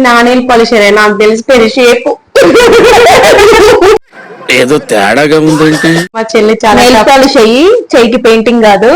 నా nail polish నాకు తెలిసిపోయింది షేప్ ఏదో తేడాగా ఉందంటే. మా చెల్లి చాలా నెయిల్ పాలిష్ అయ్యి చెయ్యికి పెయింటింగ్ కాదు.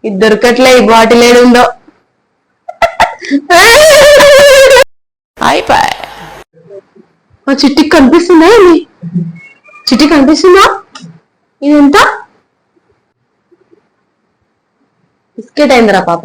ఇది దొరకట్లే, ఈ బాటిల్ ఏడుందో. అయిపోయి మా చిట్టికి కనిపిస్తుందా? చిట్టి కనిపిస్తుందా? ఇదెంత బిస్కెట్ అయిందిరా పాప.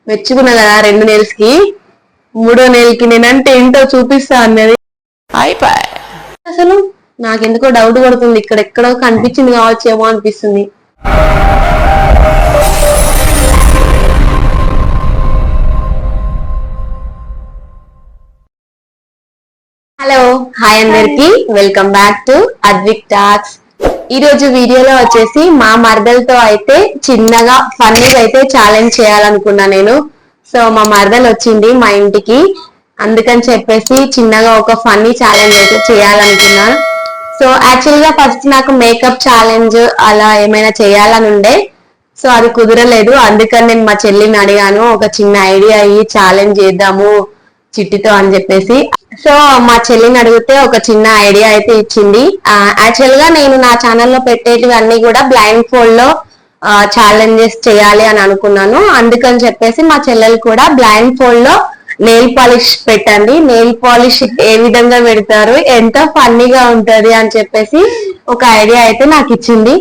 మెచ్చుకున్నా కదా 2 నెయిల్స్ కి, 3వ నెయిల్ కి నేనంటే ఏంటో చూపిస్తా అన్నది. అయిపోయి అసలు నాకెందుకో డౌట్ పడుతుంది, ఇక్కడెక్కడో కనిపించింది కావచ్చేమో అనిపిస్తుంది. హలో, హాయ్ అందరికి, welcome back to Advik talks. ఈ రోజు వీడియోలో వచ్చేసి మా మరదలతో అయితే చిన్నగా ఫన్నీగా అయితే ఛాలెంజ్ చేయాలనుకున్నా నేను. సో మా మరదలు వచ్చింది మా ఇంటికి, అందుకని చెప్పేసి చిన్నగా ఒక ఫన్నీ ఛాలెంజ్ అయితే చేయాలనుకున్నా. సో యాక్చువల్ గా ఫస్ట్ నాకు మేకప్ ఛాలెంజ్ అలా ఏమైనా చేయాలని ఉండే, సో అది కుదరలేదు. అందుకని నేను మా చెల్లిని అడిగాను, ఒక చిన్న ఐడియా అయ్యి ఛాలెంజ్ చేద్దాము చిట్టితో అని చెప్పేసి. సో మా చెల్లిని అడిగితే ఒక చిన్న ఐడియా అయితే ఇచ్చింది. యాక్చువల్ గా నేను నా ఛానల్లో పెట్టేటివి అన్ని కూడా బ్లైండ్ ఫోల్డ్ లో ఛాలెంజెస్ చేయాలి అని అనుకున్నాను. అందుకని చెప్పేసి మా చెల్లెలు కూడా బ్లైండ్ ఫోల్డ్ లో నెయిల్ పాలిష్ పెట్టండి, నెయిల్ పాలిష్ ఏ విధంగా పెడతారు, ఎంత ఫన్నీగా ఉంటది అని చెప్పేసి ఒక ఐడియా అయితే నాకు ఇచ్చింది.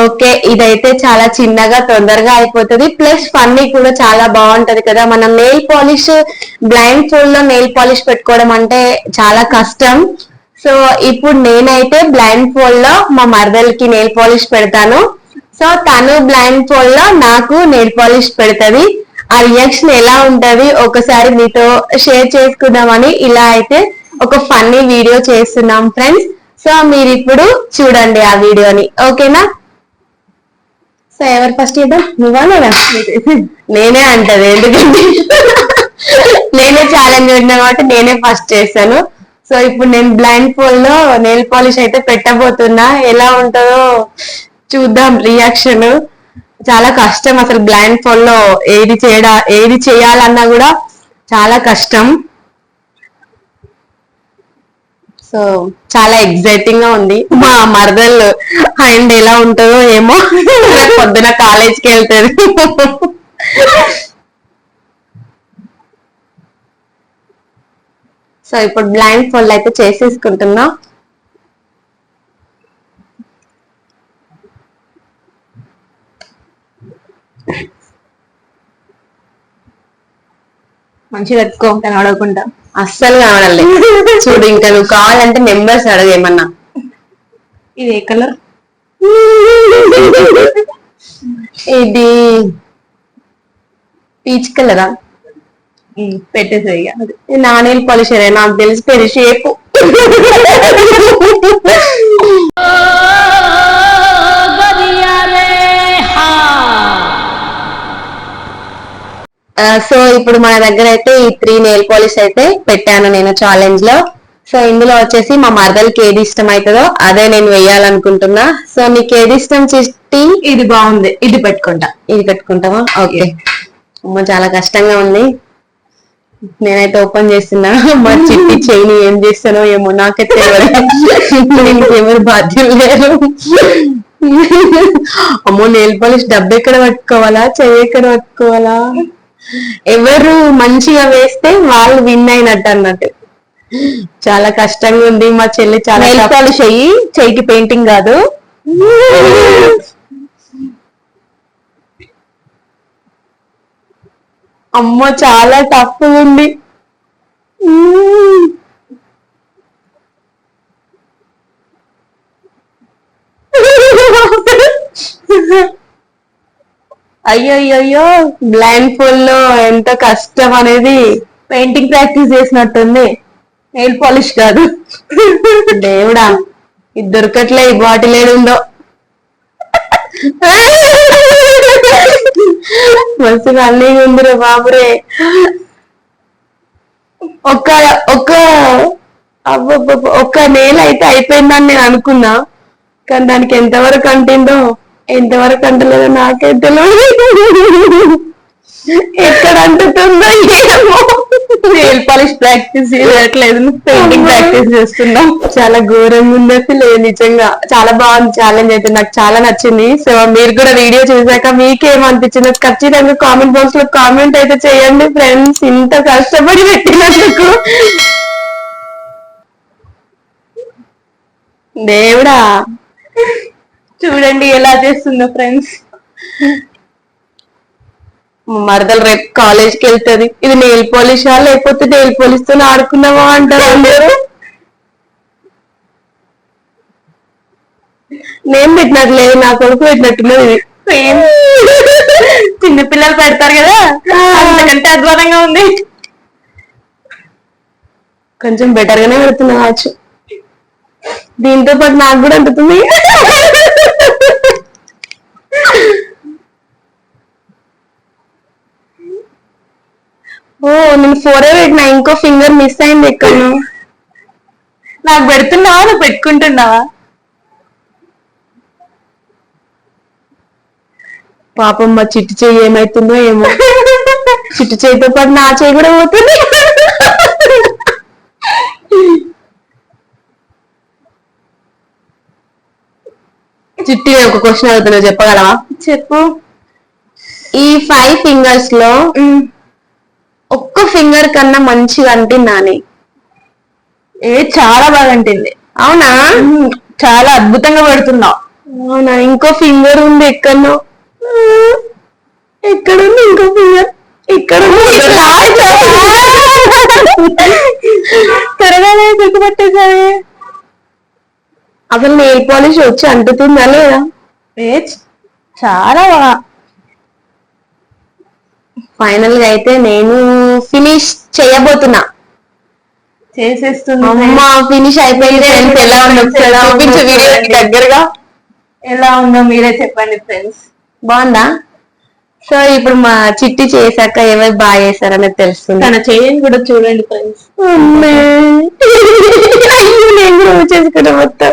ఓకే, ఇదైతే చాలా చిన్నగా తొందరగా అయిపోతుంది, ప్లస్ ఫన్నీ కూడా చాలా బాగుంటది కదా. మనం నెయిల్ పాలిష్ బ్లైండ్ ఫోల్డ్ లో నెయిల్ పాలిష్ పెట్టుకోవడం అంటే చాలా కష్టం. సో ఇప్పుడు నేనైతే బ్లైండ్ ఫోల్డ్ లో మా మరదలకి నెయిల్ పాలిష్ పెడతాను. సో తను బ్లైండ్ ఫోల్డ్ లో నాకు నెయిల్ పాలిష్ పెడతది. ఆ రియాక్షన్ ఎలా ఉంటది ఒకసారి మీతో షేర్ చేసుకుందామని ఇలా అయితే ఒక ఫన్నీ వీడియో చేస్తున్నాం ఫ్రెండ్స్. సో మీరు ఇప్పుడు చూడండి ఆ వీడియోని, ఓకేనా? సో ఎవరు ఫస్ట్ చేద్దాం? నువ్వా నేనే అంటది, ఎందుకంటే నేనే ఛాలెంజ్ పెట్టినా కాబట్టి నేనే ఫస్ట్ చేస్తాను. సో ఇప్పుడు నేను బ్లైండ్ ఫోల్డ్ లో నెయిల్ పాలిష్ అయితే పెట్టబోతున్నా, ఎలా ఉంటుందో చూద్దాం రియాక్షన్. చాలా కష్టం అసలు బ్లైండ్ ఫోల్డ్ లో ఏది చేయాలన్నా కూడా చాలా కష్టం. సో చాలా ఎగ్జైటింగ్ గా ఉంది. మా మరదలు హ్యాండ్ ఎలా ఉంటుందో ఏమో, పొద్దున కాలేజ్కి వెళ్తుంది. సో ఇప్పుడు బ్లైండ్ ఫోల్డ్ అయితే చేసేసుకుంటున్నా. మంచిగా పెట్టుకో, కనబడకుండా. అస్సలు కనబడాలి. చూడు, ఇంకా నువ్వు కావాలంటే నెంబర్స్ అడగేమన్నా. ఇది ఏ కలర్? ఇది పీచ్ కలరా? పెట్టేసే. నా నెయిల్ పాలిష్ నాకు తెలిసిపోయింది షేప్. సో ఇప్పుడు మన దగ్గర అయితే ఈ 3 నెయిల్ పాలిష్ అయితే పెట్టాను నేను ఛాలెంజ్ లో. సో ఇందులో వచ్చేసి మా మరదలకి ఏది ఇష్టం అవుతుందో అదే నేను వేయాలనుకుంటున్నా. సో నీకు ఏది ఇష్టం చిట్టి? ఇది బాగుంది, ఇది పెట్టుకుంటా. ఇది పెట్టుకుంటావా? ఓకే. అమ్మ చాలా కష్టంగా ఉంది, నేనైతే ఓపెన్ చేస్తున్నా. మా చిట్టి చెయ్యి ఏం చేస్తానో ఏమో నాకైతే ఎవరు బాధ్యం లేరు. అమ్మో, నెయిల్ పాలిష్ డబ్బు ఎక్కడ పట్టుకోవాలా, చెయ్యి ఎక్కడ పట్టుకోవాలా? ఎవరు మంచిగా వేస్తే వాళ్ళు విన్ అయినట్టు అన్నట్టు. చాలా కష్టంగా ఉంది. మా చెల్లి చాలా నెయిల్ పాలిష్ అయ్యి చెయ్యికి పెయింటింగ్ కాదు. అమ్మో, చాలా టఫ్ ఉంది. అయ్యో, బ్లైండ్ ఫోల్డ్ లో ఎంత కష్టం అనేది పెయింటింగ్ ప్రాక్టీస్ చేసినట్టుంది, నెయిల్ పాలిష్ కాదు. దేవుడా, ఇది దొరకట్లే, ఈ బాటిల్ ఏడుందో. మస్తు అన్నీ ఉందిరే బాబురే. ఒక్క నెయిల్ అయితే అయిపోయిందని నేను అనుకున్నా, కానీ దానికి ఎంతవరకు అంటిందో ఎంతవరకు అంటలేదో నాకే తెలియదు. ఎక్కడ అంటుతుందో ఏమో. నెయిల్ పాలిష్ ప్రాక్టీస్ చేయట్లేదు, పెయింటింగ్ ప్రాక్టీస్ చేస్తున్నా. చాలా ఘోరంగా ఉంది అసలు నిజంగా. చాలా బాగుంది ఛాలెంజ్ అయితే, నాకు చాలా నచ్చింది. సో మీరు కూడా వీడియో చూసాక మీకేమనిపించిందో ఖచ్చితంగా కామెంట్ బాక్స్ లో కామెంట్ అయితే చేయండి ఫ్రెండ్స్, ఇంత కష్టపడి పెట్టినందుకు. దేవుడా, చూడండి ఎలా చేస్తుందో ఫ్రెండ్స్. మరదలు రేపు కాలేజ్ కి వెళ్తుంది. ఇది నెయిల్ పాలిషా లేకపోతే నెయిల్ పాలిష్ తో ఆడుకున్నావా అంటారు అందరూ. నేను పెట్టినట్లేదు, నా కొడుకు పెట్టినట్టున్నది. సేమ్ చిన్న పిల్లలు పెడతారు కదా, అంతకంటే అధ్వానంగా ఉంది. కొంచెం బెటర్ గానే పెడుతున్నా కావచ్చు. దీంతో పాటు నాకు కూడా అంటుతుంది. ఓ నేను 4 పెట్టినా, ఇంకో ఫింగర్ మిస్ అయింది ఎక్కడ. నాకు పెడుతున్నావా, నువ్వు పెట్టుకుంటున్నావా? పాపం మా చిట్టి చెయ్యి ఏమైతుందో ఏమో. చిట్టి చేయితో పాటు నా చేయి కూడా పోతుంది. చిట్టి ఒక క్వశ్చన్ అడుగుతున్నా, చెప్పగలవా? చెప్పు. ఈ 5 ఫింగర్స్ లో ఒక్క ఫింగర్ కన్నా మంచిగా అంటున్నాని. చాలా బాగా అంటుంది. అవునా? చాలా అద్భుతంగా పెడుతున్నావు. అవునా? ఇంకో ఫింగర్ ఉంది ఎక్కడో. ఎక్కడుంది ఇంకో ఫింగర్? ఇక్కడ త్వరగా గుర్తుపట్టేసావే. అసలు నెయిల్ పాలిష్ వచ్చి అంటుతుందా లేదా? చాలా బాగా. ఫైనల్ గా అయితే నేను ఫినిష్ చేయబోతున్నా. చేసేస్తుంది. అమ్మా ఫినిష్ అయిపోయింది ఫ్రెండ్స్. ఎలా ఉంది ఒకసారి చూపించు వీడియోకి దగ్గరగా. ఎలా ఉందో మీరే చెప్పండి ఫ్రెండ్స్. బాగుందా? సో ఇప్పుడు మా చిట్టి చేశాక ఎవరు బాగా చేశారనేది తెలుస్తుంది. తన చేయని కూడా చూడండి ఫ్రెండ్స్. నేను కూడా చేసుకున్నా మొత్తం.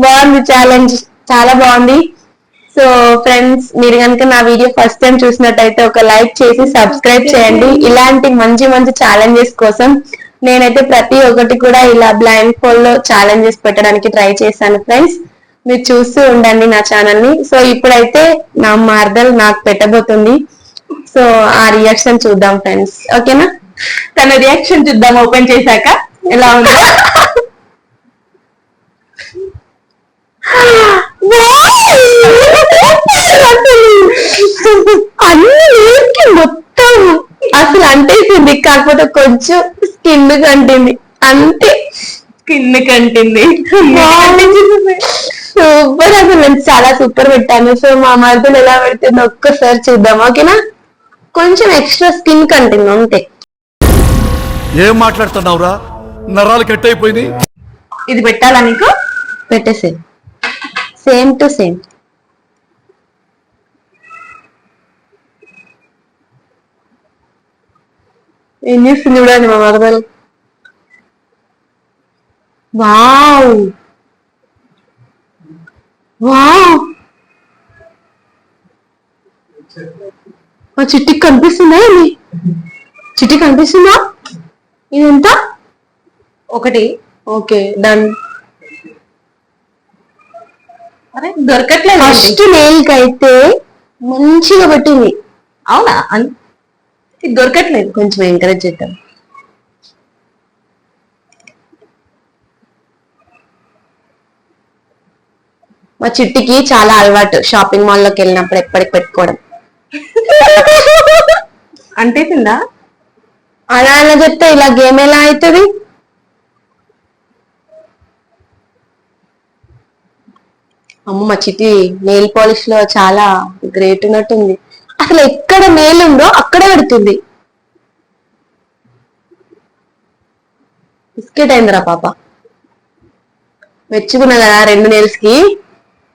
బాగుంది ఛాలెంజ్, చాలా బాగుంది. సో ఫ్రెండ్స్, మీరు కనుక నా వీడియో ఫస్ట్ టైం చూసినట్టయితే ఒక లైక్ చేసి సబ్స్క్రైబ్ చేయండి. ఇలాంటి మంచి మంచి ఛాలెంజెస్ కోసం నేనైతే ప్రతి ఒక్కటి కూడా ఇలా బ్లైండ్ ఫోల్డ్ లో ఛాలెంజెస్ పెట్టడానికి ట్రై చేశాను ఫ్రెండ్స్. మీరు చూస్తూ ఉండండి నా ఛానల్ ని. సో ఇప్పుడైతే నా మార్దల్ నాకు పెట్టబోతుంది. సో ఆ రియాక్షన్ చూద్దాం ఫ్రెండ్స్, ఓకేనా? తన రియాక్షన్ చూద్దాం ఓపెన్ చేశాక ఎలా ఉందో. అన్నిటికి మొత్తం అసలు అంటేసింది, కాకపోతే కొంచెం స్కిన్ కంటింది అంతే. స్కిన్ కంటింది. సూపర్, అసలు నేను చాలా సూపర్ పెట్టాను. సో మా మరదలు ఎలా పెడుతుందో ఒక్కసారి చూద్దాం, ఓకేనా? కొంచెం ఎక్స్ట్రా స్కిన్ కంటింది అంతే. ఏం మాట్లాడుతున్నావురా, నరాలు కట్ అయిపోయింది. ఇది పెట్టాలా నీకు? పెట్టేసే, సేమ్ టు సేమ్. ఏం చేస్తుంది చూడండి మా మరదలు. వావ్ వావ్, మా చిట్టికి కనిపిస్తుందా? చిట్టి కనిపిస్తుందా? ఇదంతా ఒకటి. Okay done. అరే దొరకట్లేదు. ఫస్ట్ నెయిల్ కి అయితే మంచిగా పట్టింది. అవునా? ఇది దొరకట్లేదు. కొంచెం ఎంకరేజ్ చేద్దాం. మా చిట్టికి చాలా అలవాటు షాపింగ్ మాల్ లోకి వెళ్ళినప్పుడు ఎప్పటికి పెట్టుకోవడం. అంటేసిందా? అలా అలా చెప్తే ఇలా గేమ్ ఎలా అవుతుంది? అమ్మ మా చిట్టి నెయిల్ పాలిష్ లో చాలా గ్రేట్ ఉన్నట్టుంది. అసలు ఎక్కడ నెయిల్ ఉందో అక్కడే పెడుతుంది. బిస్కెట్ అయిందిరా పాప. మెచ్చుకున్నా కదా 2 నెయిల్స్ కి.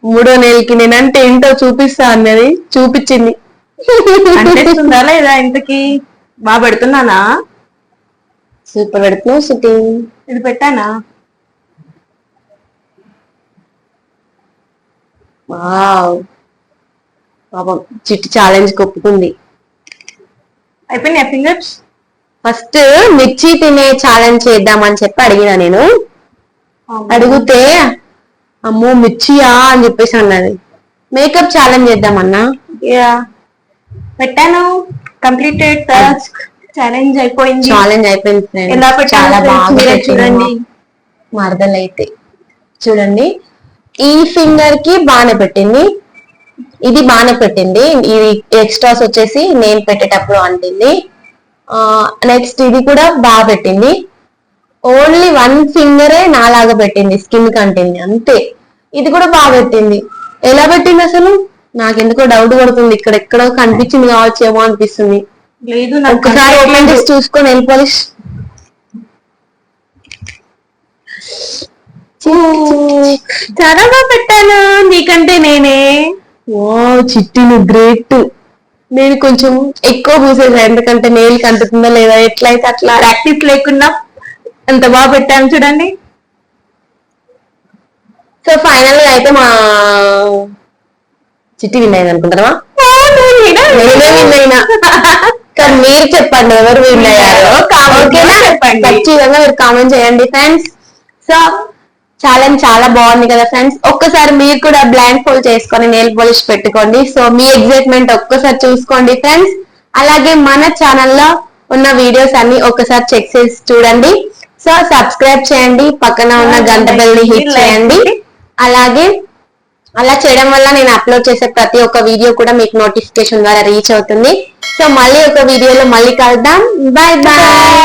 3వ నెయిల్ కి నేనంటే ఏంటో చూపిస్తా అన్నది, చూపించింది. అంటేస్తుందా లేదా? ఇంతకి బాగా పెడుతున్నానా? సూపర్ పెడుతున్నావు సిటీ. ఇది పెట్టానా? వావ్, పాపం చిట్టి ఛాలెంజ్ ఒప్పుకుంది. అయిపోయినాయి ఫింగర్స్. ఫస్ట్ మిర్చి తినే ఛాలెంజ్ చేద్దామని చెప్పి అడిగినా నేను. అడిగితే అమ్మో మిర్చియా అని చెప్పేసి అన్నది. మేకప్ ఛాలెంజ్ చేద్దామన్నా. పెట్టాను. Completed task. ఛాలెంజ్ అయిపోయింది. ఛాలెంజ్ అయిపోయింది friends. ఎలా పెట్టాను చాలా friends? బాగా మీరే చూడండి చూడండి. మరదలైతే చూడండి. ఈ ఫింగర్ కి బాగానే పెట్టింది, ఇది బాగానే పెట్టింది. ఇది ఎక్స్ట్రాస్ వచ్చేసి నేను పెట్టేటప్పుడు అంటుంది. నెక్స్ట్ ఇది కూడా బాగా పెట్టింది. ఓన్లీ 1 ఫింగరే నాలాగా పెట్టింది, స్కిన్ కంటింది అంతే. ఇది కూడా బాగా పెట్టింది. ఎలా పెట్టింది అసలు నాకెందుకో డౌట్ పడుతుంది. ఇక్కడ ఎక్కడో కనిపించింది కావచ్చేమో అనిపిస్తుంది. లేదు ఒక్కసారి ఓపెన్ చేసి చూసుకొని నెయిల్ పాలిష్. చాలా బాగా పెట్టాను నీకంటే నేనే. చిట్టి నువ్వు గ్రేట్. నేను కొంచెం ఎక్కువ పూసేసా, ఎందుకంటే నెయిల్ కంటుతుందా లేదా, ఎట్లయితే అట్లా. ప్రాక్టీస్ లేకుండా ఎంత బాగా పెట్టాను చూడండి. సో ఫైనల్ గా అయితే మా చిట్టి విన్ అయింది అనుకుంటారా? నేనే విన్ అయినా. కానీ మీరు చెప్పండి ఎవరు విన్ అయ్యారో. ఓకేనా? చెప్పండి. ఖచ్చితంగా మీరు కామెంట్ చేయండి ఫ్రెండ్స్. సో ఛాలెంజ్ చాలా బాగుంది కదా ఫ్రెండ్స్. ఒక్కసారి మీరు కూడా బ్లాంక్ ఫోల్డ్ చేసుకొని నెయిల్ పాలిష్ పెట్టుకోండి. సో మీ ఎగ్జైట్మెంట్ ఒక్కసారి చూసుకోండి ఫ్రెండ్స్. అలాగే మన ఛానల్లో ఉన్న వీడియోస్ అన్ని ఒక్కసారి చెక్ చేసి చూడండి. సో సబ్స్క్రైబ్ చేయండి, పక్కన ఉన్న గంట బెల్ ని హిట్ చేయండి. అలాగే అలా చేయడం వల్ల నేను అప్లోడ్ చేసే ప్రతి ఒక్క వీడియో కూడా మీకు నోటిఫికేషన్ ద్వారా రీచ్ అవుతుంది. సో మళ్ళీ ఒక వీడియోలో మళ్ళీ కలుద్దాం. Bye bye.